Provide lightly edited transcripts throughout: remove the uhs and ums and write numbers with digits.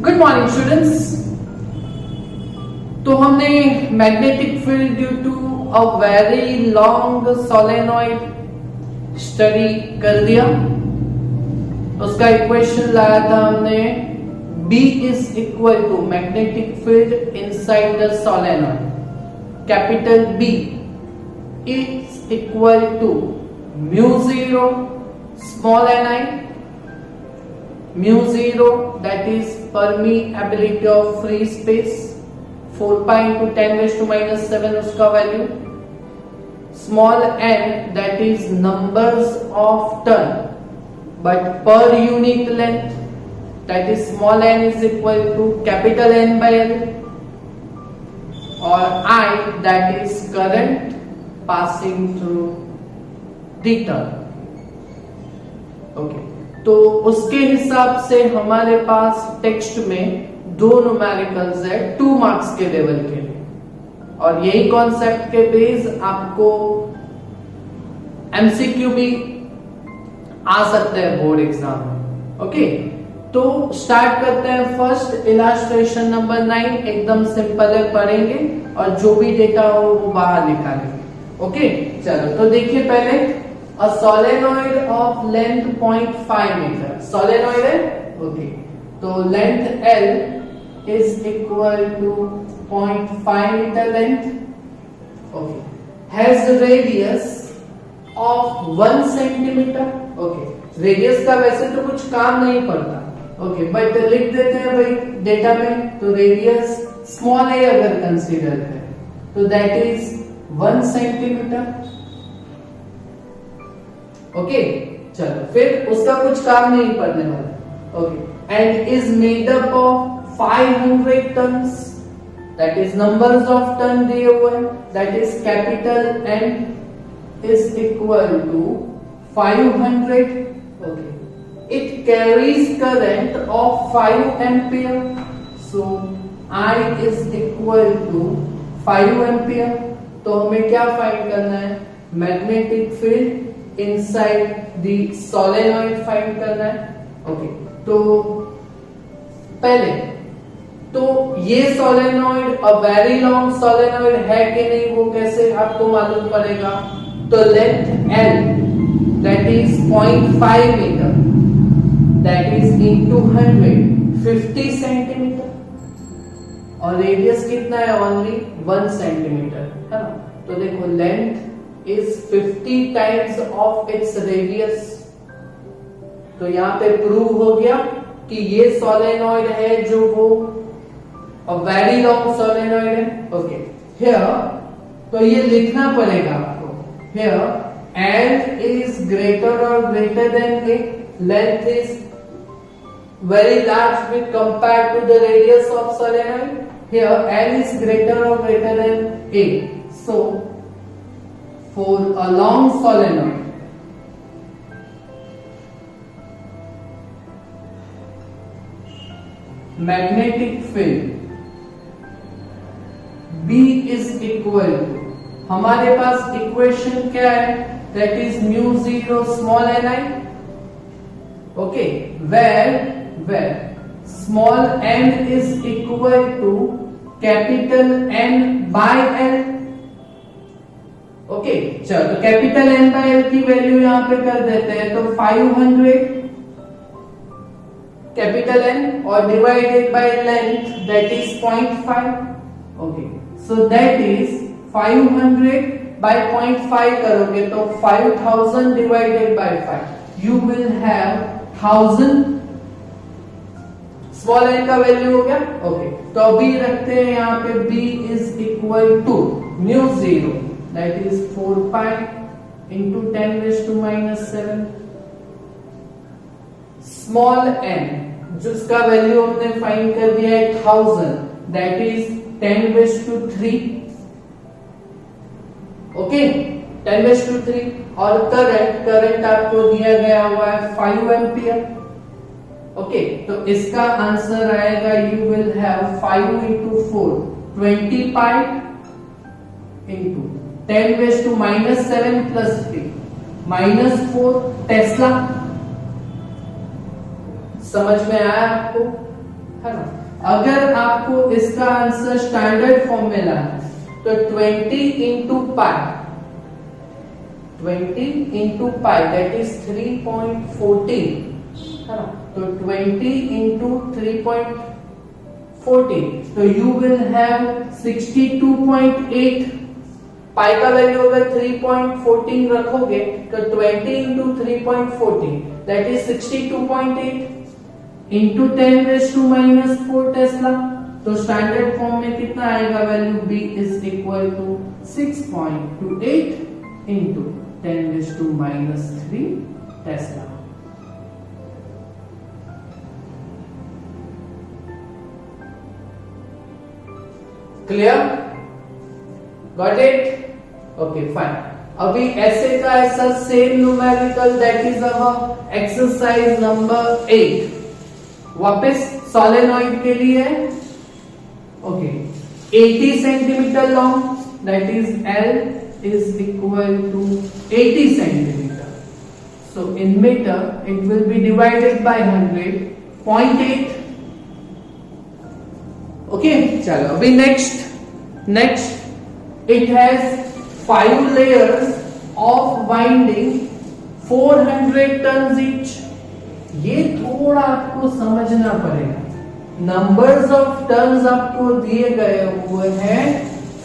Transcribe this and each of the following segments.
Good morning students. तो हमने magnetic field due to a very long solenoid study कर दिया। उसका इक्वेशन लाया था हमने, B is equal to magnetic field inside the solenoid, capital B is equal to mu zero small ni, mu zero that is permeability of free space 4 pi into 10 raised to minus 7 उसका value, small n that is numbers of turn but per unit length that is small n is equal to capital N by L, और I that is current passing through the turn. Okay. तो उसके हिसाब से हमारे पास text में दो numericals है 2 marks के लेवल के लिए, और यही कॉन्सेप्ट के बेस आपको एमसीक्यू भी आ सकते हैं बोर्ड एग्जाम में। ओके, तो स्टार्ट करते हैं। फर्स्ट इलस्ट्रेशन नंबर 9 एकदम सिंपल है, पढ़ेंगे और जो भी डेटा हो वो बाहर निकालेंगे। ओके, चलो तो देखिए पहले A solenoid of length 0.5 meter. Solenoid है, okay. तो length L is equal to 0.5 meter length. Okay. Has the radius of 1 centimeter. Okay. Radius का वैसे तो कुछ काम नहीं पड़ता. Okay. But लिख देते हैं भाई डेटा में, तो radius small a अगर कंसीडर करें तो that is 1 centimeter. ओके, चलो फिर उसका कुछ काम नहीं पड़ने वाला। Okay, and is made up of 500 turns, that is numbers of turn दिए हुए हैं, that is capital N is equal to 500। Okay, it carries current of 5 ampere, so I is equal to 5 ampere. तो हमें क्या find करना है? Magnetic field inside the solenoid find करना है। ओके, तो पहले तो ये solenoid a very long solenoid है कि नहीं वो कैसे आपको मालूम पड़ेगा? तो length L that is 0.5 metre, that is into 100 50 centimetre, और रेडियस कितना है? ओनली 1 सेंटीमीटर है ना। तो देखो length is 50 times of its radius। तो यहां पे प्रूव हो गया कि ये सोलेनॉइड है जो वो वेरी लॉन्ग सोलेनॉइड है। ओके, हियर तो ये लिखना पड़ेगा आपको, here L is greater or greater than A, length is very large with compared to the radius of solenoid, here L is greater or greater than A, so for a long solenoid magnetic field B is equal to, हमारे पास equation क्या है? that is mu zero small ni, okay, where small n is equal to capital N by L। Okay, चलो तो capital N by L की value यहां पे कर देते हैं, तो 500 कैपिटल N और divided by length that is 0.5। Okay, so that is 500 by 0.5 करोगे तो 5000 divided by 5 you will have 1000। Small n का वैल्यू हो गया। ओके, तो अभी रखते हैं यहां पे B is equal to mu zero that is 4 pi into 10 raised to minus 7, small n जिसका वैल्यू हमने फाइंड कर दिया है 1000, that is 10 raised to 3। Okay, 10 raised to 3, और करंट आपको दिया गया हुआ है 5 एम्पियर। ओके, तो इसका आंसर आएगा you will have 5 into 4 20 pi into 10 raised to minus 7 plus 3 minus 4 Tesla. समझ में आया आपको? है ना। अगर आपको इसका आंसर स्टैंडर्ड फॉर्म में लाना है तो 20 into pi, 20 into pi that is 3.14, है ना। तो 20 इंटू 3.14, तो यू विल हैव 62.8। पाई का वैल्यू अगर 3.14 रखोगे तो 20 into 3.14 that is 62.8 into 10⁻⁻⁴ tesla. तो स्टैंडर्ड फॉर्म में कितना आएगा value, B is equal to 6.28 into 10⁻⁻³ tesla. Clear, got it, okay fine. अभी ऐसे का ऐसा same numerical that is our exercise number 8 वापस सोलेनॉइड के लिए, okay 80 centimetre long that is L is equal to 80 centimeter. So in meter it will be divided by 100, 0.8. Okay, चलो अभी next it has 5 layers of winding 400 tons each. ये थोड़ा आपको समझना पड़ेगा, नंबर्स ऑफ टन्स आपको दिए गए हुए हैं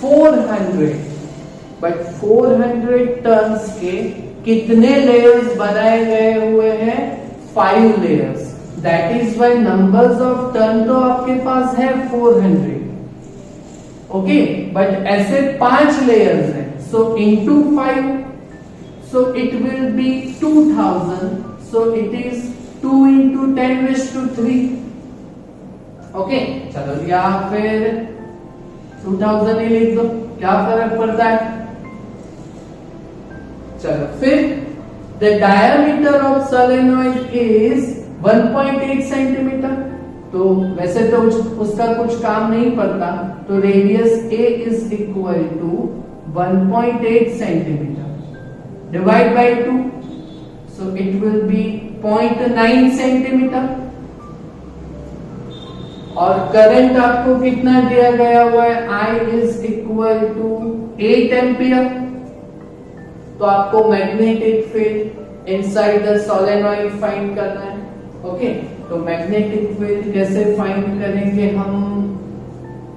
400, बट 400 टन्स के कितने लेयर्स बनाए गए हुए हैं, 5 layers. That is Y numbers of turn तो आपके पास है 400, ओके, बट ऐसे 5 लेयर्स हैं, सो into 5, so it will B 2000, so it is 2 into 10⁻³ okay. चलो या फिर 2000 ही लिख दो, क्या फर्क पड़ता है। चलो फिर the diameter of solenoid is 1.8 centimetre. तो वैसे तो उसका कुछ काम नहीं पड़ता, तो radius A is equal to 1.8 centimetre divide by 2, so it will be 0.9 centimetre. और करंट आपको कितना दिया गया हुआ है, I is equal to 8 ampere. तो आपको magnetic field inside the solenoid find करना है, ओके। तो मैग्नेटिक फील्ड कैसे फाइंड करेंगे हम,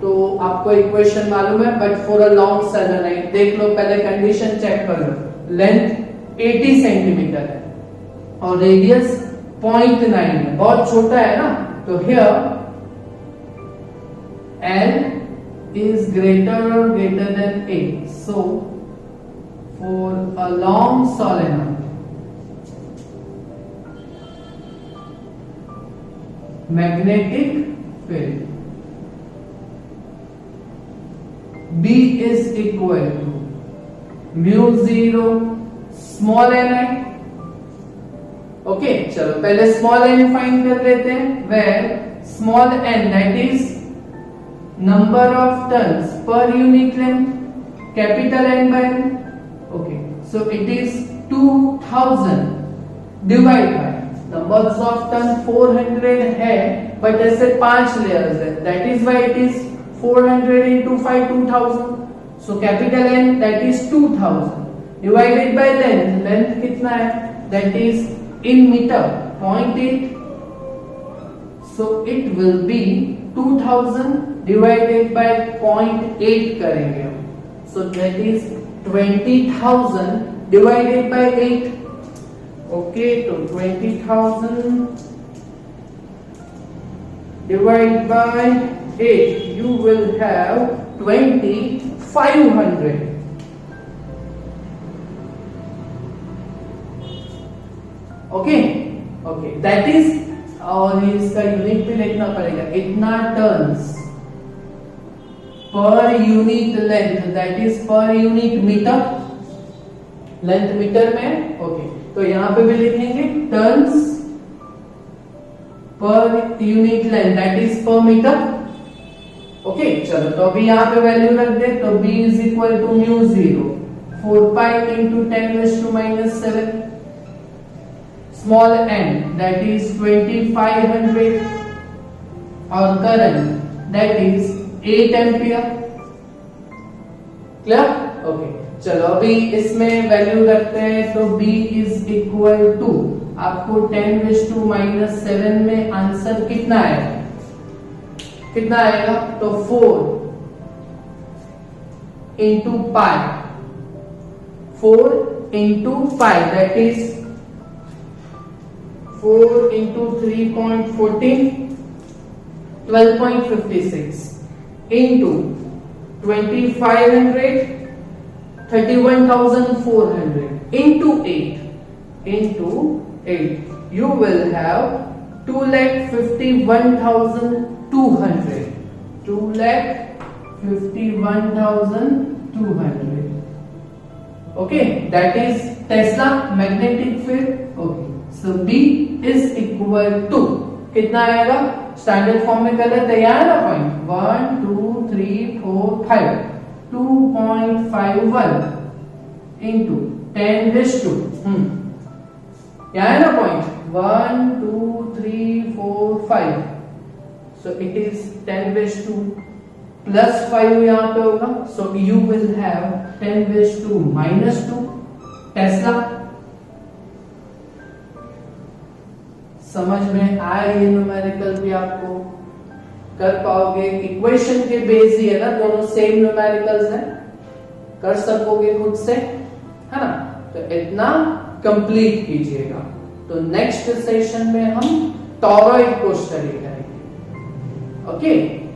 तो आपको इक्वेशन मालूम है, but for a long solenoid देख लो, पहले कंडीशन चेक कर लो। लेंथ 80 सेंटीमीटर है और रेडियस 0.9 है, बहुत छोटा है ना। तो here L is greater or greater than 8. So for a long solenoid, magnetic field B is equal to μ0 small ni। Okay, चलो पहले स्मॉल n फाइंड कर लेते हैं, where small n that is number of turns per unit length, capital N by N, okay, so it is 2000 divide by numbers of turn 400 है, but ऐसे 5 layers है, that is why it is 400 into 5 2000, so capital N that is 2000 divided by length, length कितना है, that is in meter 0.8, so it will be 2000 divided by 0.8 करेंगे हम, so that is 20,000 divided by 8, okay, तो 20,000 divided by 8 you will have 2500, okay, okay, that is, और इसका unit भी लिखना पड़ेगा, इतना turns per unit length, that is per unit metre, length metre में, ओके, तो यहां पे भी लिखेंगे turns per unit length, that is per metre, okay. चलो तो अभी यहां पे वैल्यू रख दे, तो B is equal to μ0 4 pi into 10⁻⁻⁷, small n that is 2500, और current that is 8 ampere. Clear? Okay, चलो अभी इसमें वैल्यू रखते हैं तो B इज इक्वल टू, आपको 10⁻⁻7 में आंसर कितना आएगा, कितना आएगा? तो 4 into pi, 4 into pi that is 4 into 3.14, 12.56 into 2500, 31,400 into 8, you will have 2,51,200, 2,51,200. Okay, that is Tesla magnetic field. Okay, so B is equal to कितना आएगा? स्टैंडर्ड फॉर्म में कर लेते हैं, ना पॉइंट 1 2 3 4 5, 2.51 into 10⁻², यहाँ है ना point 1 2 3 4 5, so it is 10⁻² plus 5 यहाँ पे होगा, so you will have 10⁻², Tesla. समझ में आया ये न्यूमेरिकल भी आपको? कर पाओगे? इक्वेशन के बेस ही है ना, दोनों सेम न्यूमेरिकल्स हैं, कर सकोगे खुद से, है ना? तो इतना कंप्लीट कीजिएगा। तो नेक्स्ट सेशन में हम टॉरॉइड को स्टडी करेंगे। Okay,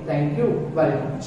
thank you very much.